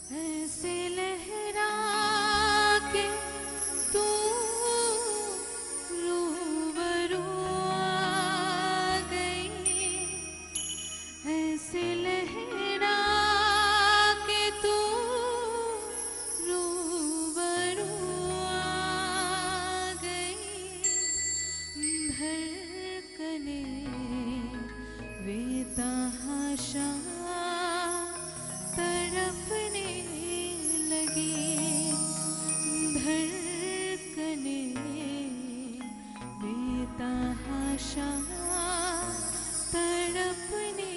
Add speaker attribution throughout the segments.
Speaker 1: ऐसे लहरा के तू रूबरू आ गई, ऐसे लहरा के तू रूबरू आ गई। धड़कने बेतहाशा तड़पने लगी, धड़कने बेतहाशा तड़पने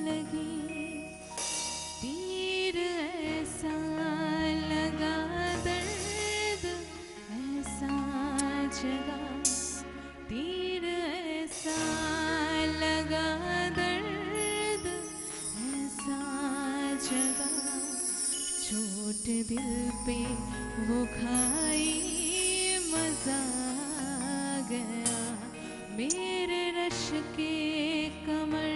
Speaker 1: लगी। तीर ऐसा लगा, दर्द ऐसा जगा, तीर ऐसा लगा, दर्द ऐसा जगा। चोट दिल पे वो खाई, मजा आ गया मेरे रश के कमर।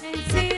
Speaker 1: ऐसे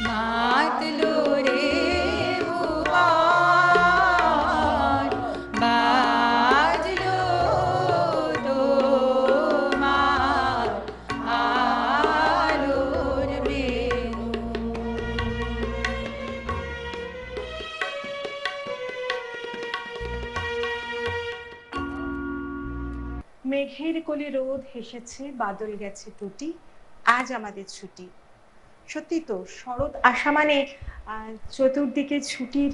Speaker 1: মাতলো রে ভুবন, বাজলো তোমার আলোর বেণু।
Speaker 2: মেঘের কোলে রোদ হেসেছে, বাদল গেছে টুটি, আজ আমাদের ছুটি। সত্যি তো, শরৎ আসা মানে চতুর্দিকে ছুটির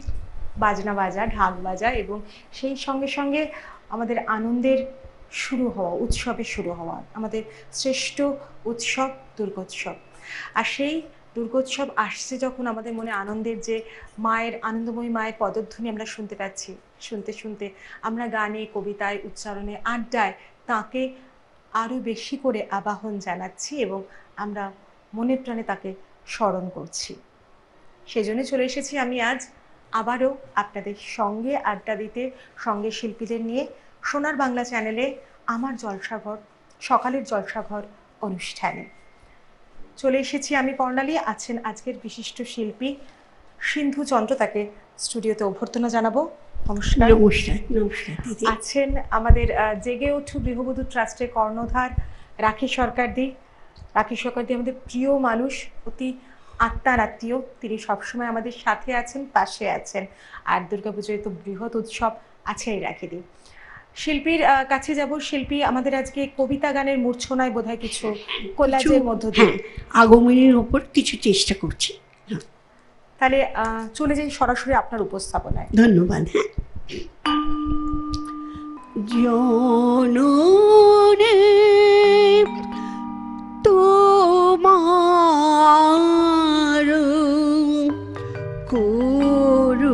Speaker 2: বাজনা বাজা, ঢাক বাজা, এবং সেই সঙ্গে সঙ্গে আমাদের আনন্দের শুরু হওয়া, উৎসবের শুরু হওয়া, আমাদের শ্রেষ্ঠ উৎসব দুর্গোৎসব। আর সেই দুর্গোৎসব আসছে যখন, আমাদের মনে আনন্দের যে মায়ের, আনন্দময়ী মায়ের পদধ্বনি আমরা শুনতে পাচ্ছি, শুনতে শুনতে আমরা গানে, কবিতায়, উচ্চারণে, আড্ডায় তাকে আরও বেশি করে আবাহন জানাচ্ছি এবং আমরা মনে প্রাণে তাকে স্মরণ করছি। সেজন্য চলে এসেছি আমি আজ আবারও আপনাদের সঙ্গে আড্ডা দিতে, সঙ্গে শিল্পীদের নিয়ে সোনার বাংলা চ্যানেলে আমার জলসাঘর, সকালের জলসাঘর অনুষ্ঠানে। চলে এসেছি আমি কর্ণালী, আছেন আজকের বিশিষ্ট শিল্পী সিন্ধু চন্দ্র, তাকে স্টুডিওতে অভ্যর্থনা জানাবো। নমস্কার।
Speaker 3: নমস্কার। নমস্কার দিদি।
Speaker 2: আছেন আমাদের জেগে ওঠু গৃহবধূ ট্রাস্টের কর্ণধার রাখি সরকারদি। রাখি সরকারদি আমাদের প্রিয় মানুষ, অতি আত্মার আত্মীয়, তিনি সবসময় আমাদের সাথে আছেন, পাশে আছেন। আর দুর্গাপুজোয় তো বৃহৎ উৎসব আছেই রাখিদি। শিল্পীর কাছে যাব। শিল্পী আমাদের আজকে কবিতা গানের মূর্ছনায় বোধহয় কিছু কোলাজের মধ্য দিয়ে,
Speaker 3: আগমনের ওপর কিছু চেষ্টা করছি।
Speaker 2: তাহলে চলে যাই সরাসরি আপনার উপস্থাপনায়।
Speaker 3: ধন্যবাদ। জননে তোমার করুণ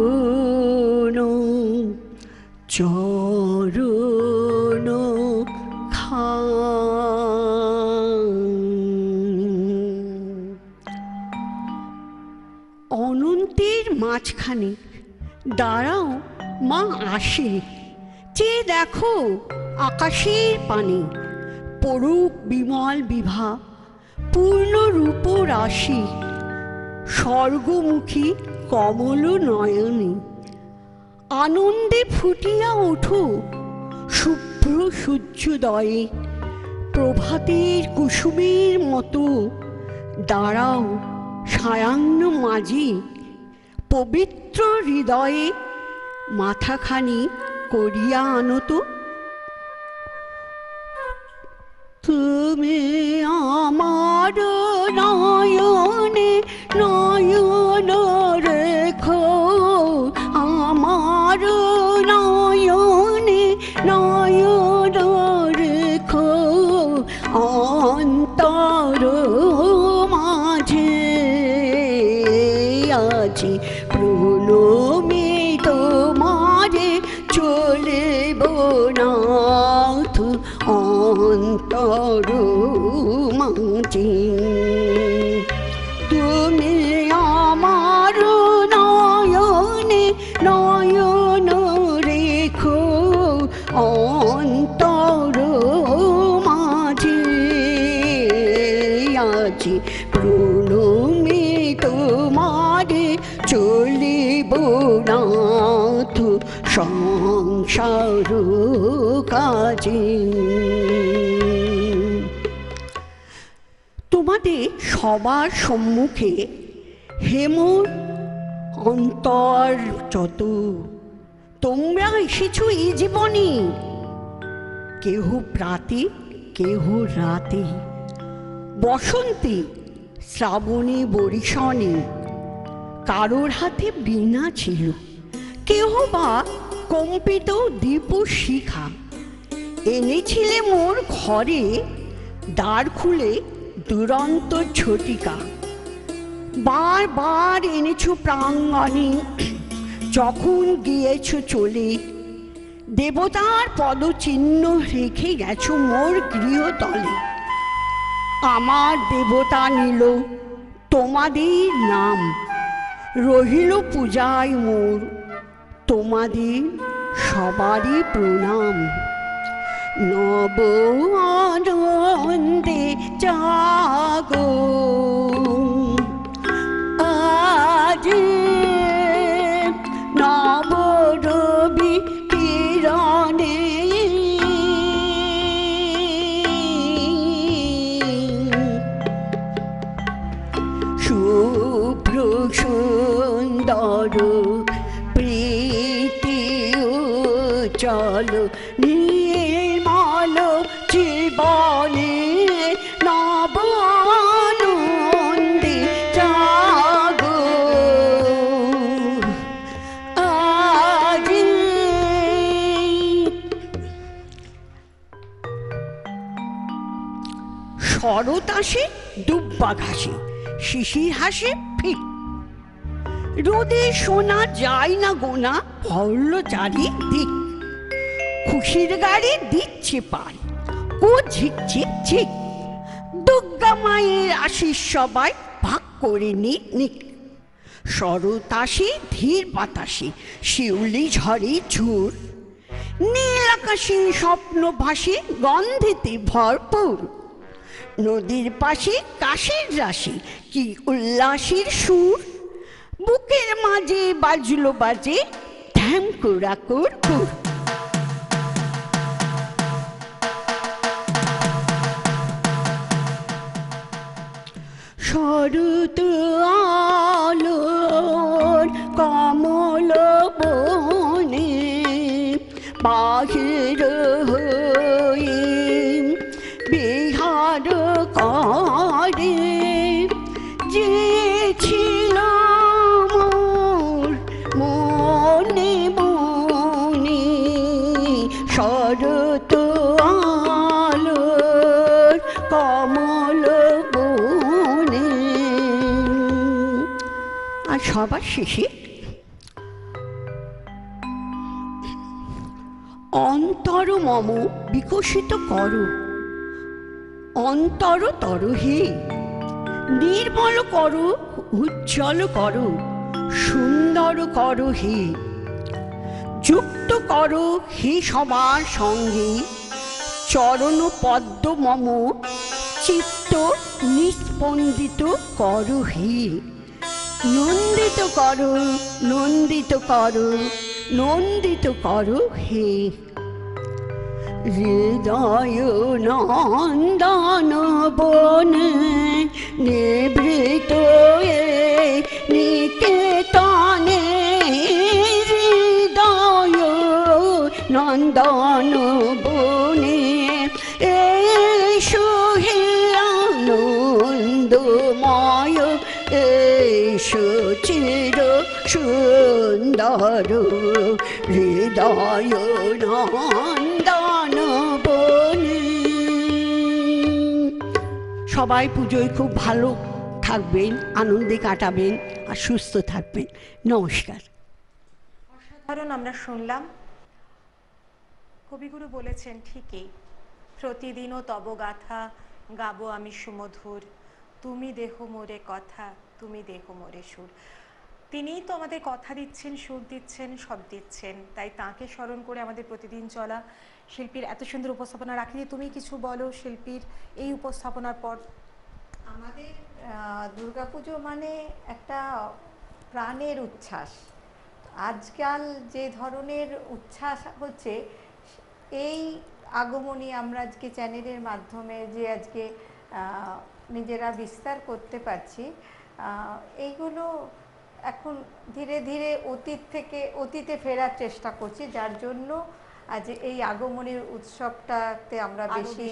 Speaker 3: চরণ অনন্তের মাঝখানে দাঁড়াও মা, আসে চেয়ে দেখো আকাশের পানে, পড়ুক বিমল বিভা, পূর্ণ রূপ রাশি, স্বর্গমুখী কমল নয়নে, আনন্দে ফুটিয়া ওঠো শুভ্র সূর্যোদয়ে, প্রভাতের কুসুমের মতো দাঁড়াও সায়ান্ন মাঝি, পবিত্র হৃদয়ে মাথাখানি করিয়া আনত। তুমি আমার নয়নে নয়ন রেখো, আমার নয়নে নয়ন রেখো, অন্তর মাঝে আছি প্রণমে তোমারে, চলিব নাথ অন্তর মাঝে। তুমি আমার নয়নে নয়ন রেখো, অন্তর মাঝে আছি প্রণমে তোমারে, চলিব নাথ সংসার কাজে। তোমাদের সবার সম্মুখে হেমর অন্তর যত, তোমরা এসেছো এই জীবনে, কেহ প্রাতে কেহ রাতে, বসন্তে শ্রাবণে বরিশনে, কারোর হাতে বীণা ছিল, কেহ বা কম্পিত দীপ শিখা, এনেছিলে মোর ঘরে দ্বার খুলে দুরন্ত ঝটিকা। বারবার এনেছো প্রাঙ্গণে, যখন গিয়েছো চলে, দেবতার পদচিহ্ন রেখে গেছো মোর গৃহতলে। আমার দেবতা নিল তোমাদের নাম, রহিল পূজায় মোর, তোমাদের সবারই প্রণাম। নব আনন্দে জাগো, সুন্দর প্রীতি উজ্জ্বল নির্মল জীবনে নব আনন্দে জাগো আজি। শরৎ আসে দুব্বা ঘাসে, শিশির হাসে ফিক, রোদে শোনা যায় না গোনা, ভরল চারিদিক। খুশির গাড়ি দিচ্ছে পাল, ও ঝিকঝিক ঝিক, দুর্গা মায়ের আশিস সবাই ভাগ করে নিক নিক। শরৎ আসে ধীর বাতাসে, শিউলি ঝরে ঝুর, নীল আকাশে স্বপ্ন ভাসে গন্ধেতে ভরপুর। নদীর পাশে কাশের রাশি, কি উল্লাসের সুর, বুকের মাঝে বাজলো বাজে ঢ্যাম কুড়া কুড় কুড়। শরৎ আলোর কমল বনে বাহির হয়ে বিহার করে, যে ছিল মোর মনে মনে শরৎ আলোর কমল বনে। আর সবার শেষে অন্তর মম বিকশিত করো, অন্তর তরহে নির্মল করো, উজ্জ্বল করো, সুন্দর করো হে, যুক্ত করো হে সবার সঙ্গে, চরণ পদ্ম মম চিত্ত নিস্পন্দিত করো হে, নন্দিত করো, নন্দিত করো, নন্দিত করো হে। হৃদয় নন্দন বনে নিবৃত নিকেতনে, হৃদয় নন্দন বনে এসো হে আনন্দময়, এসো চির সুন্দর হৃদয় নন্দন বনে। সবাই পুজোয় খুব ভালো থাকবেন, আনন্দে কাটাবেন আর সুস্থ থাকবেন। নমস্কার।
Speaker 2: অসাধারণ আমরা শুনলাম। কবিগুরু বলেছেন ঠিকই, প্রতিদিনও তব গাথা গাবো আমি সুমধুর, তুমি দেহ মোরে কথা, তুমি দেহ মোরে সুর। তিনিই তো আমাদের কথা দিচ্ছেন, সুর দিচ্ছেন, সব দিচ্ছেন। তাই তাঁকে স্মরণ করে আমাদের প্রতিদিন চলা। শিল্পীর এত সুন্দর উপস্থাপনা রাখি, তুমি কিছু বলো শিল্পীর এই উপস্থাপনার পর।
Speaker 1: আমাদের দুর্গাপুজো মানে একটা প্রাণের উচ্ছ্বাস। আজকাল যে ধরনের উচ্ছ্বাস হচ্ছে, এই আগমনী আমরা আজকে চ্যানেলের মাধ্যমে যে আজকে নিজেরা বিস্তার করতে পারছি, এইগুলো এখন ধীরে ধীরে অতীতে ফেরার চেষ্টা করছি, যার জন্য আজ এই আগমনের উৎসবটাতে আমরা বেশি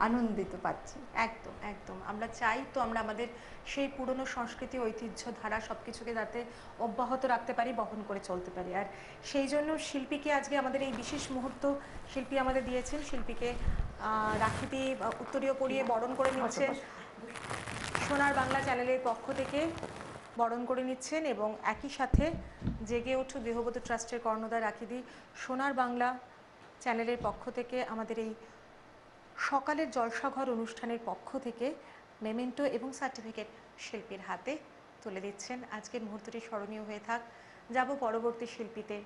Speaker 1: আনন্দিত পাচ্ছি।
Speaker 2: একদম একদম আমরা চাই তো আমরা আমাদের সেই পুরনো সংস্কৃতি, ঐতিহ্য, ধারা সব কিছুকে যাতে অব্যাহত রাখতে পারি, বহন করে চলতে পারি। আর সেই জন্য শিল্পীকে আজকে আমাদের এই বিশেষ মুহূর্ত শিল্পী আমাদের দিয়েছেন। শিল্পীকে রাখি দিয়ে উত্তরীয় পরিয়ে বরণ করে নিচ্ছেন সোনার বাংলা চ্যানেলের পক্ষ থেকে, বরণ করে নিচ্ছেন। এবং একই সাথে জেগে ওঠো দেহবোধ ট্রাস্টের কর্ণধার রাখিদি সোনার বাংলা চ্যানেলের পক্ষ থেকে আমাদের এই সকালের জলসাঘর অনুষ্ঠানের পক্ষ থেকে মেমেন্টো এবং সার্টিফিকেট শিল্পীর হাতে তুলে দিচ্ছেন। আজকের মুহূর্তটি স্মরণীয় হয়ে থাক। যাব পরবর্তী শিল্পীতে।